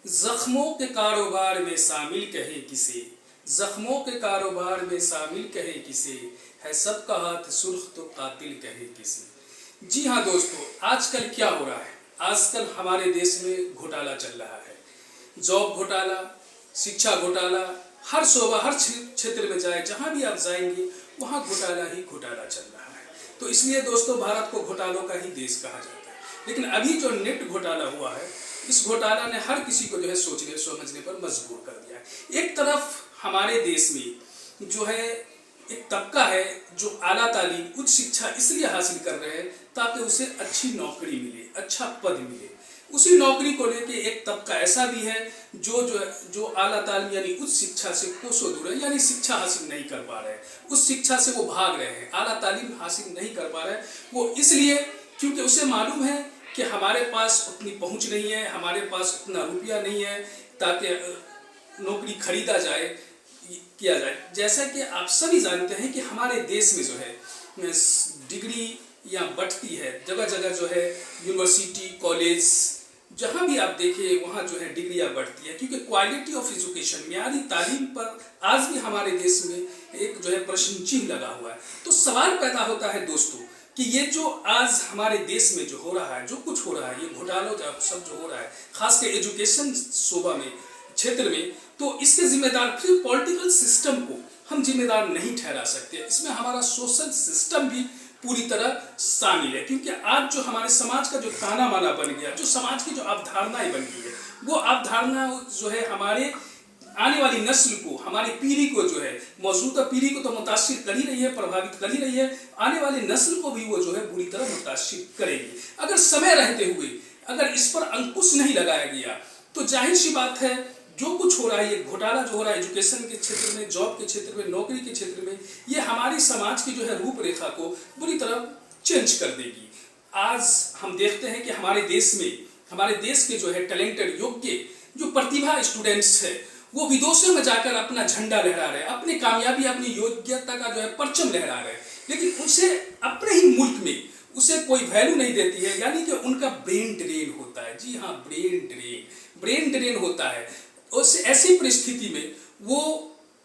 जख्मों के कारोबार में शामिल कहे किसे, जख्मों के कारोबार में शामिल कहे किसे, है सबका हाथ सुर्ख तो कातिल कहे किसे। जी हाँ दोस्तों, आजकल क्या हो रहा है, आजकल हमारे देश में घोटाला चल रहा है। जॉब घोटाला, शिक्षा घोटाला, हर शोबा हर क्षेत्र में जाए, जहाँ भी आप जाएंगे वहाँ घोटाला ही घोटाला चल रहा है। तो इसलिए दोस्तों भारत को घोटालों का ही देश कहा जाता है। लेकिन अभी जो नेट घोटाला हुआ है, इस घोटाला ने हर किसी को जो है सोचने समझने पर मजबूर कर दिया है। एक तरफ हमारे देश में जो है एक तबका है जो आला तालीम उच्च शिक्षा इसलिए हासिल कर रहे हैं ताकि उसे अच्छी नौकरी मिले, अच्छा पद मिले। उसी नौकरी को लेके एक तबका ऐसा भी है जो आला तालीम यानी उच्च शिक्षा से कोसों दूर है, यानी शिक्षा हासिल नहीं कर पा रहे हैं, उस शिक्षा से वो भाग रहे हैं, आला तालीम हासिल नहीं कर पा रहे हैं। वो इसलिए क्योंकि उसे मालूम है कि हमारे पास उतनी पहुंच नहीं है, हमारे पास उतना रुपया नहीं है ताकि नौकरी खरीदा जाए, किया जाए। जैसा कि आप सभी जानते हैं कि हमारे देश में जो है डिग्री या बढ़ती है, जगह जगह जो है यूनिवर्सिटी, कॉलेज, जहाँ भी आप देखिए वहाँ जो है डिग्रियाँ बढ़ती है, क्योंकि क्वालिटी ऑफ एजुकेशन, म्यारी तालीम पर आज भी हमारे देश में एक जो है प्रश्न चिन्ह लगा हुआ है। तो सवाल पैदा होता है दोस्तों कि ये जो आज हमारे देश में जो हो रहा है, जो कुछ हो रहा है, ये घोटालों सब जो हो रहा है, खासकर एजुकेशन शोबा में, क्षेत्र में, तो इसके जिम्मेदार फिर पॉलिटिकल सिस्टम को हम जिम्मेदार नहीं ठहरा सकते। इसमें हमारा सोशल सिस्टम भी पूरी तरह शामिल है, क्योंकि आज जो हमारे समाज का जो ताना बाना बन गया, जो समाज की जो अवधारणाएं बन गई है, वो अवधारणा जो है हमारे आने वाली नस्ल को, हमारी पीढ़ी को जो है, मौजूदा पीढ़ी को तो मुतासिर कर ही रही है, प्रभावित कर ही रही है, आने वाली नस्ल को भी वो जो है बुरी तरह मुतासिर करेगी। अगर समय रहते हुए अगर इस पर अंकुश नहीं लगाया गया तो जाहिर सी बात है जो कुछ हो रहा है, ये घोटाला जो हो रहा है एजुकेशन के क्षेत्र में, जॉब के क्षेत्र में, नौकरी के क्षेत्र में, ये हमारी समाज की जो है रूपरेखा को बुरी तरह चेंज कर देगी। आज हम देखते हैं कि हमारे देश में, हमारे देश के जो है टैलेंटेड, योग्य, जो प्रतिभा स्टूडेंट्स है, वो विदेशों में जाकर अपना झंडा लहरा रहे हैं, अपनी कामयाबी, अपनी योग्यता का जो है परचम लहरा रहे हैं, लेकिन उसे अपने ही मुल्क में उसे कोई वैल्यू नहीं देती है, यानी कि उनका ब्रेन ड्रेन होता है। जी हाँ, ब्रेन ड्रेन होता है। उस ऐसी परिस्थिति में वो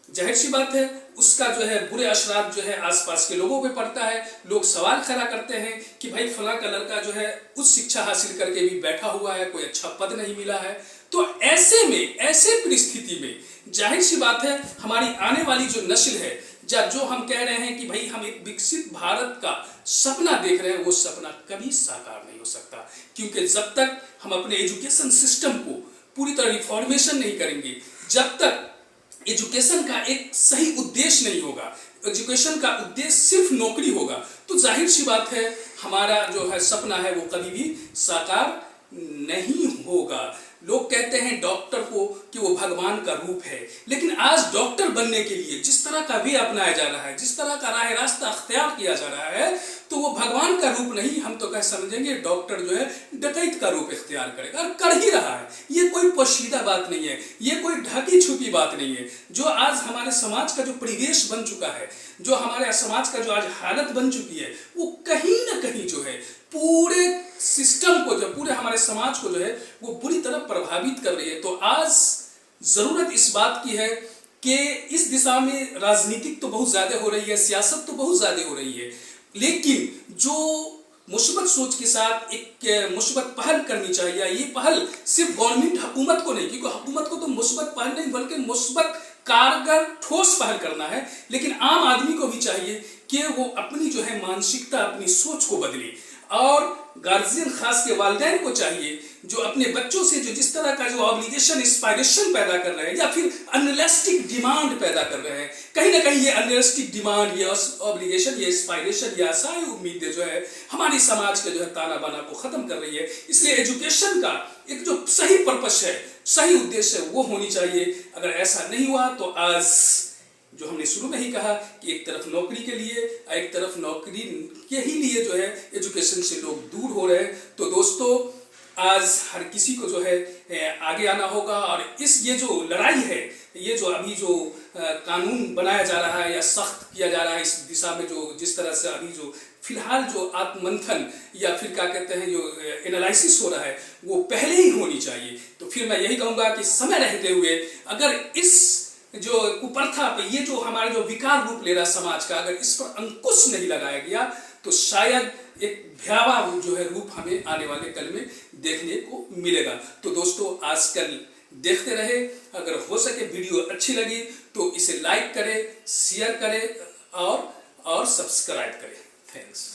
जाहिर सी बात है उसका जो है बुरे असरात जो है आसपास के लोगों पे पड़ता है। लोग सवाल खड़ा करते हैं कि भाई फलां का लड़का जो है उच्च शिक्षा हासिल करके भी बैठा हुआ है, कोई अच्छा पद नहीं मिला है। तो ऐसे में, ऐसे परिस्थिति में जाहिर सी बात है हमारी आने वाली जो नस्ल है, जो हम कह रहे हैं कि भाई हम एक विकसित भारत का सपना देख रहे हैं, वो सपना कभी साकार नहीं हो सकता, क्योंकि जब तक हम अपने एजुकेशन सिस्टम को पूरी तरह रिफॉर्मेशन नहीं करेंगे, जब तक एजुकेशन का एक सही उद्देश्य नहीं होगा, एजुकेशन का उद्देश्य सिर्फ नौकरी होगा, तो जाहिर सी बात है हमारा जो है सपना है वो कभी भी साकार नहीं होगा। लोग कहते हैं डॉक्टर को कि वो भगवान का रूप है, लेकिन आज डॉक्टर बनने के लिए जिस तरह का वे अपनाया जा रहा है, जिस तरह का रास्ता अख्तियार किया जा रहा है, तो वो भगवान का रूप नहीं, हम तो कह समझेंगे डॉक्टर जो है डकैत का रूप इख्तियार करेगा, और कर ही रहा है। ये कोई पोशीदा बात नहीं है, ये कोई ढकी छुपी बात नहीं है। जो आज हमारे समाज का जो परिवेश बन चुका है, जो हमारे समाज का जो आज हालत बन चुकी है, वो कहीं ना कहीं जो है पूरे सिस्टम को, जो पूरे हमारे समाज को जो है वो बुरी तरह प्रभावित कर रही है। तो आज जरूरत इस बात की है कि इस दिशा में राजनीतिक तो बहुत ज्यादा हो रही है, सियासत तो बहुत ज्यादा हो रही है, लेकिन जो मुस्बत सोच के साथ एक मुस्बत पहल करनी चाहिए। ये पहल सिर्फ गवर्नमेंट, हुकूमत को नहीं, क्योंकि हुकूमत को तो मुस्बत पहल नहीं बल्कि मुस्बत कारगर ठोस पहल करना है, लेकिन आम आदमी को भी चाहिए कि वो अपनी जो है मानसिकता, अपनी सोच को बदले, और गार्जियन खास के वालिदैन को चाहिए जो अपने बच्चों से जो जिस तरह का जो ऑब्लिगेशन, इंस्पायरेशन पैदा कर रहे हैं या फिर अनरियलिस्टिक डिमांड पैदा कर रहे हैं, कहीं ना कहीं ये अनरियलिस्टिक डिमांड, ये ऑब्लिगेशन, ये इंस्पायरेशन, ये आशाएं, उम्मीदें जो है हमारी समाज के जो है ताना बाना को खत्म कर रही है। इसलिए एजुकेशन का एक जो सही पर्पस है, सही उद्देश्य है, वो होनी चाहिए। अगर ऐसा नहीं हुआ तो आज जो हमने शुरू में ही कहा कि एक तरफ नौकरी के लिए, एक तरफ नौकरी के ही लिए जो है एजुकेशन से लोग दूर हो रहे हैं। तो दोस्तों आज हर किसी को जो है आगे आना होगा, और ये जो लड़ाई है, ये जो अभी जो कानून बनाया जा रहा है या सख्त किया जा रहा है इस दिशा में, जो जिस तरह से अभी जो फिलहाल जो आत्ममंथन या फिर क्या कहते हैं जो एनालिसिस हो रहा है वो पहले ही होनी चाहिए। तो फिर मैं यही कहूँगा कि समय रहते हुए अगर इस जो कुप्रथा पे, ये जो हमारा जो विकार रूप ले रहा समाज का, अगर इस पर अंकुश नहीं लगाया गया तो शायद एक भयावह जो है रूप हमें आने वाले कल में देखने को मिलेगा। तो दोस्तों आजकल देखते रहे, अगर हो सके वीडियो अच्छी लगी तो इसे लाइक करें, शेयर करें और सब्सक्राइब करें। थैंक्स।